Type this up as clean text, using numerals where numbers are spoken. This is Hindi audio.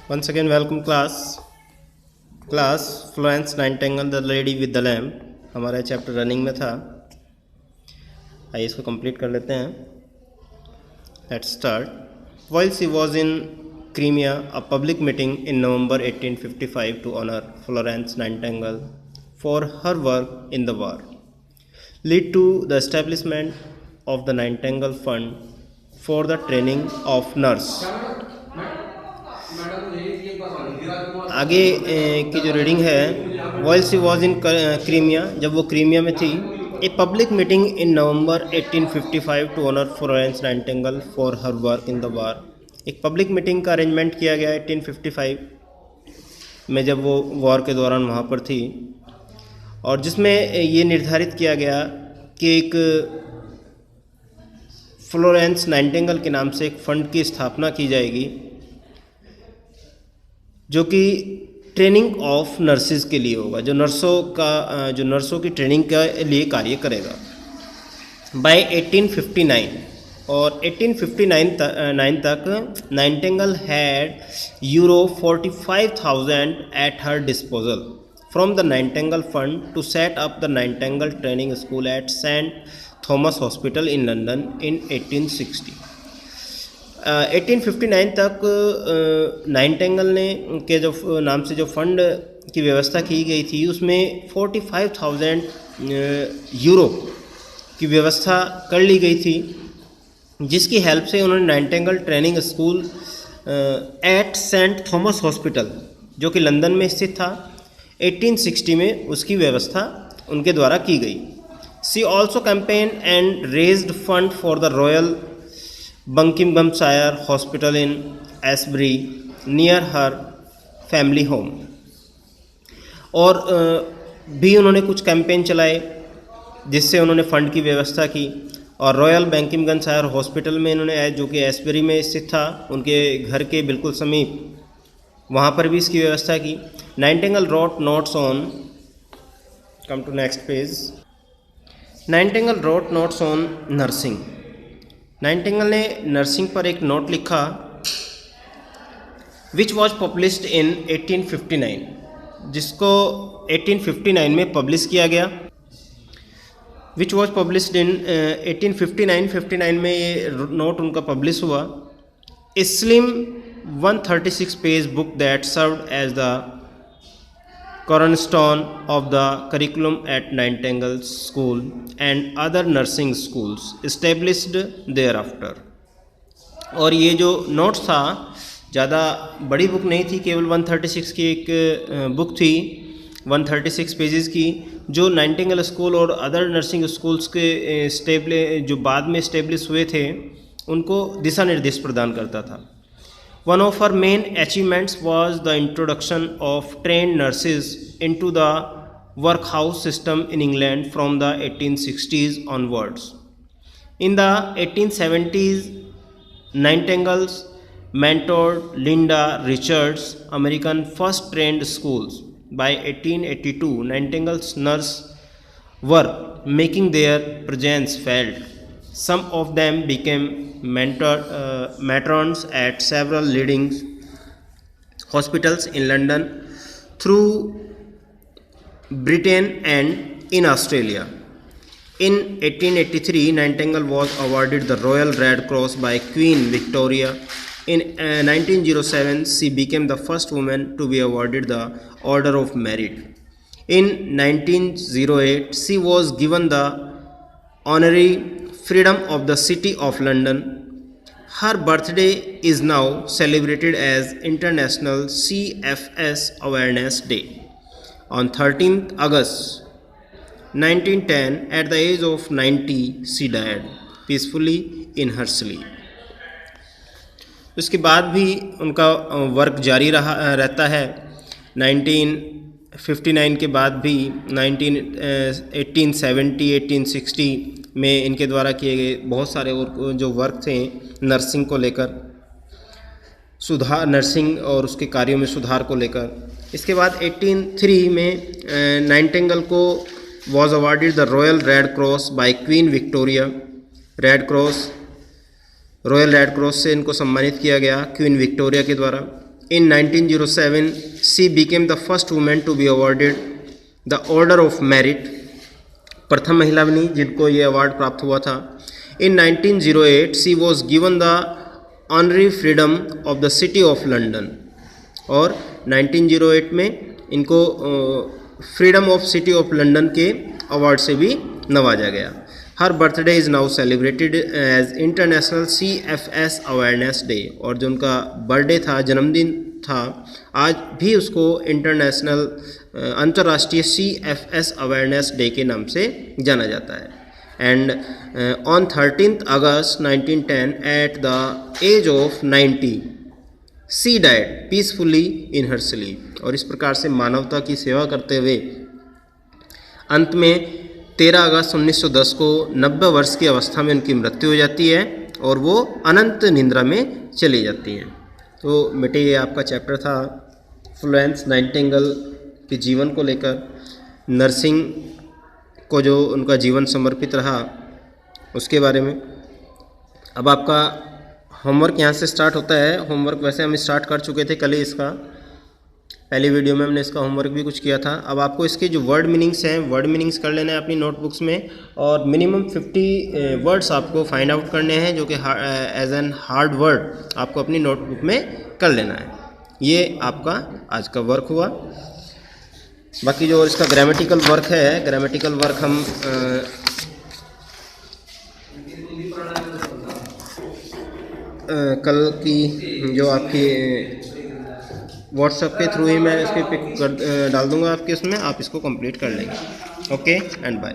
Once again, welcome class. Florence Nightingale, the lady with the lamp. हमारा चैप्टर रनिंग में था. आइए इसको कंप्लीट कर लेते हैं. Let's start. While she was in Crimea, a public meeting in November 1855 to honor Florence Nightingale for her work in the war led to the establishment of the Nightingale Fund for the training of nurse. आगे की जो रीडिंग है, while she was in Crimea, जब वो क्रीमिया में थी, a public meeting in November 1855 to honour Florence Nightingale for her work in the war. एक पब्लिक मीटिंग का अरेंजमेंट किया गया 1855 में, जब वो वॉर के दौरान वहाँ पर थी, और जिसमें ये निर्धारित किया गया कि एक फ्लोरेंस नाइटिंगेल के नाम से एक फ़ंड की स्थापना की जाएगी जो कि ट्रेनिंग ऑफ नर्सेज के लिए होगा, जो नर्सों की ट्रेनिंग के लिए कार्य करेगा. बाय 1859 और 1859 तक Nightingale had €45,000 at her disposal from the Nightingale fund to set up the Nightingale training school at Saint Thomas hospital in London in 1860. 1859 तक नाइटिंगेल ने के जो नाम से जो फंड की व्यवस्था की गई थी, उसमें 45,000 यूरो की व्यवस्था कर ली गई थी, जिसकी हेल्प से उन्होंने Nightingale training school at Saint Thomas hospital, जो कि लंदन में स्थित था, 1860 में उसकी व्यवस्था उनके द्वारा की गई. She also campaign and raised fund for the Royal Buckinghamshire Hospital in Aylesbury near her family home. और भी उन्होंने कुछ कैंपेन चलाए जिससे उन्होंने फ़ंड की व्यवस्था की, और रॉयल बंकिंगहमशायर हॉस्पिटल में इन्होंने, जो कि एसबरी में स्थित था, उनके घर के बिल्कुल समीप, वहाँ पर भी इसकी व्यवस्था की. Nightingale wrote notes on, come to next page. Nightingale wrote notes on nursing. Nightingale ने नर्सिंग पर एक नोट लिखा, विच वॉज पब्लिश्ड इन 1859, जिसको 1859 में पब्लिश किया गया. विच वॉज पब्लिश्ड इन 1859 में ये नोट उनका पब्लिश हुआ. A slim 136 page book that served as the cornerstone of the curriculum at Nightingale School and other nursing schools established thereafter. और ये जो नोट्स था, ज़्यादा बड़ी बुक नहीं थी, केवल 136 की एक बुक थी, 136 पेजेस की, जो नाइटिंगेल स्कूल और अदर नर्सिंग स्कूल्स के जो बाद में इस्टेब्लिश हुए थे, उनको दिशा निर्देश प्रदान करता था. One of her main achievements was the introduction of trained nurses into the workhouse system in England from the 1860s onwards. In the 1870s, Nightingale mentored Linda Richards' American first trained schools. By 1882, Nightingale's nurses were making their presence felt. Some of them became matrons at several leading hospitals in London, through Britain and in Australia. In 1883, Nightingale was awarded the Royal Red Cross by Queen Victoria. In 1907, she became the first woman to be awarded the Order of Merit. In 1908, she was given the honorary Freedom of the City of London. Her birthday is now celebrated as International CFS Awareness Day. On 13th August 1910, at the age of 90, she died peacefully in her sleep. उसके बाद भी उनका वर्क जारी रहता है. 1959 के बाद भी 1870, 1860 में इनके द्वारा किए गए बहुत सारे और जो वर्क थे नर्सिंग को लेकर, नर्सिंग और उसके कार्यों में सुधार को लेकर. इसके बाद 1803 में नाइटिंगेल को was awarded the Royal Red Cross by Queen Victoria. Red Cross Royal Red Cross से इनको सम्मानित किया गया क्वीन विक्टोरिया के द्वारा। In 1907 she became the first women to be awarded the Order of Merit, प्रथम महिला बनी जिनको ये अवार्ड प्राप्त हुआ था। In 1908 she was given the honorary freedom of the city of London, और 1908 में इनको फ्रीडम ऑफ सिटी ऑफ लंदन के अवार्ड से भी नवाजा गया। Her birthday is now celebrated as international CFS awareness day, और जो उनका बर्थडे था, जन्मदिन था, आज भी उसको इंटरनेशनल अंतर्राष्ट्रीय CFS अवेयरनेस डे के नाम से जाना जाता है। And on 13 August 1910 at the age of 90 she died peacefully in her sleep, और इस प्रकार से मानवता की सेवा करते हुए अंत में 13 अगस्त 1910 को 90 वर्ष की अवस्था में उनकी मृत्यु हो जाती है और वो अनंत निद्रा में चली जाती हैं। तो बेटे ये आपका चैप्टर था फ्लोरेंस नाइटिंगेल के जीवन को लेकर, नर्सिंग को जो उनका जीवन समर्पित रहा उसके बारे में। अब आपका होमवर्क यहाँ से स्टार्ट होता है। होमवर्क वैसे हम स्टार्ट कर चुके थे कल ही, इसका पहली वीडियो में हमने इसका होमवर्क भी कुछ किया था। अब आपको इसके जो वर्ड मीनिंग्स हैं, वर्ड मीनिंग्स कर लेना है अपनी नोटबुक्स में, और मिनिमम 50 वर्ड्स आपको फाइंड आउट करने हैं जो कि एज एन हार्ड वर्ड आपको अपनी नोटबुक में कर लेना है। ये आपका आज का वर्क हुआ। बाकी जो इसका ग्रामेटिकल वर्क है, ग्रामेटिकल वर्क हम कल की जो आपकी व्हाट्सएप के थ्रू ही मैं इसके पिक कर डाल दूंगा आपके उसमें, आप इसको कंप्लीट कर लेंगे। Okay and bye.